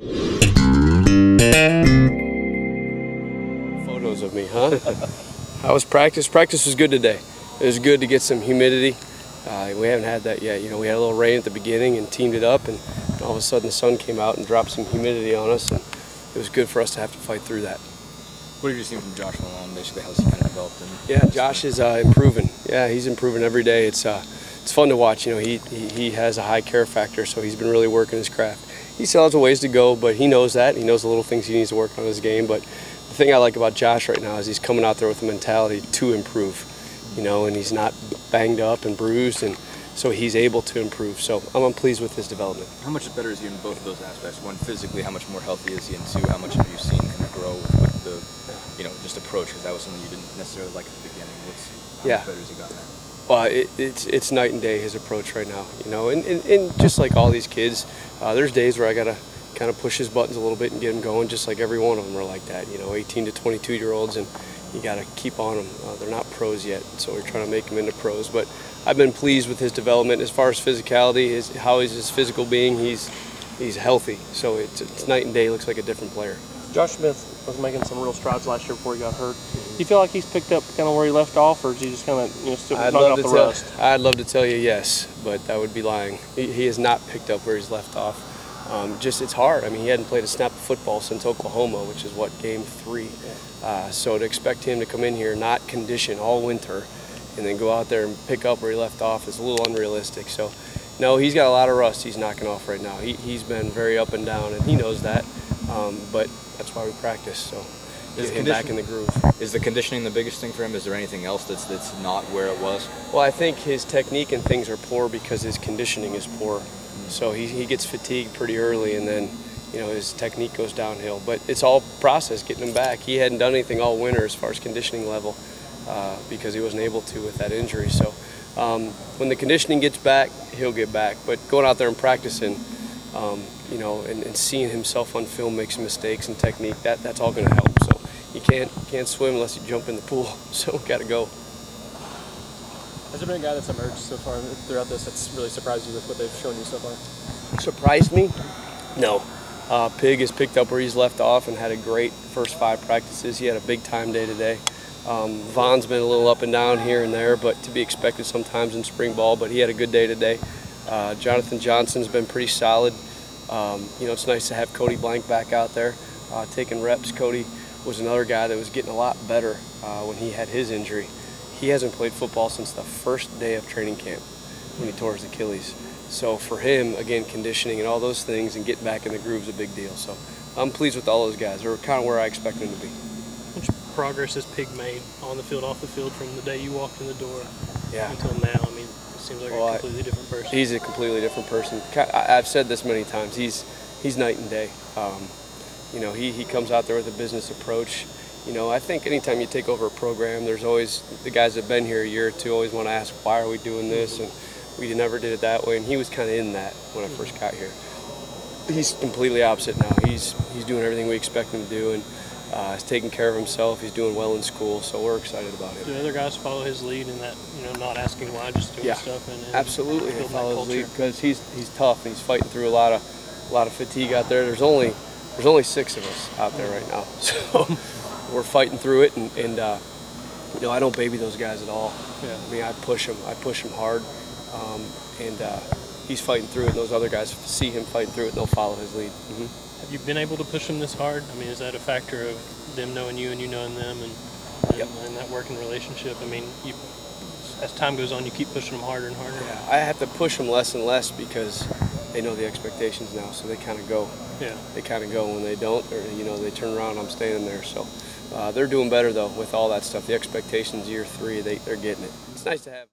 Photos of me, huh? How was practice? Practice was good today. It was good to get some humidity. We haven't had that yet. You know, we had a little rain at the beginning and teamed it up, and all of a sudden the sun came out and dropped some humidity on us, and it was good for us to have to fight through that. What have you seen from Josh along? Basically, how's he kind of developed? Yeah, Josh is improving. Yeah, he's improving every day. It's fun to watch. You know, he has a high care factor, so he's been really working his craft. He still has a ways to go, but he knows that. He knows the little things he needs to work on in his game. But the thing I like about Josh right now is he's coming out there with a mentality to improve. You know, and he's not banged up and bruised, and so he's able to improve. So I'm pleased with his development. How much better is he in both of those aspects? One, physically, how much more healthy is he? And two, how much have you seen him grow with the, you know, just approach? Because that was something you didn't necessarily like at the beginning. How much better has he gotten at? Well, it's night and day, his approach right now. You know, and just like all these kids, there's days where I gotta kind of push his buttons a little bit and get him going. Just like every one of them are like that. You know, 18 to 22-year-olds, and you got to keep on them. They're not pros yet, so we're trying to make them into pros. But I've been pleased with his development as far as physicality, how he's his physical being. He's healthy, so it's night and day. He looks like a different player. Josh Smith was making some real strides last year before he got hurt. Do you feel like he's picked up kind of where he left off, or is he just kind of still knocking off the rust? I'd love to tell you yes, but that would be lying. He has not picked up where he's left off. It's hard. I mean, he hadn't played a snap of football since Oklahoma, which is what, game 3. So to expect him to come in here, not condition all winter, and then go out there and pick up where he left off is a little unrealistic. So, no, he's got a lot of rust he's knocking off right now. He's been very up and down, and he knows that. But that's why we practice. So get him back in the groove. Is the conditioning the biggest thing for him? Is there anything else that's not where it was? Well, I think his technique and things are poor because his conditioning is poor. So he gets fatigued pretty early, and then his technique goes downhill. But it's all process getting him back. He hadn't done anything all winter as far as conditioning level because he wasn't able to with that injury. So when the conditioning gets back, he'll get back. But going out there and practicing, and seeing himself on film make some mistakes and technique, that's all going to help. So you can't swim unless you jump in the pool. So got to go. Has there been a guy that's emerged so far throughout this that's really surprised you with what they've shown you so far? Surprised me? No. Pig has picked up where he's left off and had a great first 5 practices. He had a big time day today. Vaughn's been a little up and down here and there, but to be expected sometimes in spring ball, but he had a good day today. Jonathan Johnson's been pretty solid. It's nice to have Cody Blank back out there taking reps. Cody was another guy that was getting a lot better when he had his injury. He hasn't played football since the first day of training camp when he tore his Achilles. So for him, again, conditioning and all those things and getting back in the groove is a big deal. So I'm pleased with all those guys. They're kind of where I expect them to be. How much progress has Pig made on the field, off the field, from the day you walked in the door until now? I mean, it seems like a completely different person. He's a completely different person. I've said this many times. He's night and day. He comes out there with a business approach. I think anytime you take over a program, there's always the guys that have been here a year or two always want to ask, why are we doing this? And we never did it that way. And he was kind of in that when I first got here. He's completely opposite now. He's doing everything we expect him to do, and he's taking care of himself. He's doing well in school, so we're excited about him. Do other guys follow his lead in that, not asking why, just doing stuff? And absolutely, they follow his lead because he's tough and he's fighting through a lot of fatigue out there. There's only 6 of us out there right now, so we're fighting through it, and I don't baby those guys at all. Yeah. I mean, I push him hard, and he's fighting through it, and those other guys see him fighting through it, and they'll follow his lead. Have you been able to push him this hard? I mean, is that a factor of them knowing you and you knowing them, and that working relationship? I mean, as time goes on, you keep pushing them harder and harder. Yeah, I have to push them less and less because they know the expectations now, so they kind of go. Yeah. They kind of go when they don't, or they turn around. I'm standing there, so they're doing better though with all that stuff. The expectations year 3, they're getting it. It's nice to have.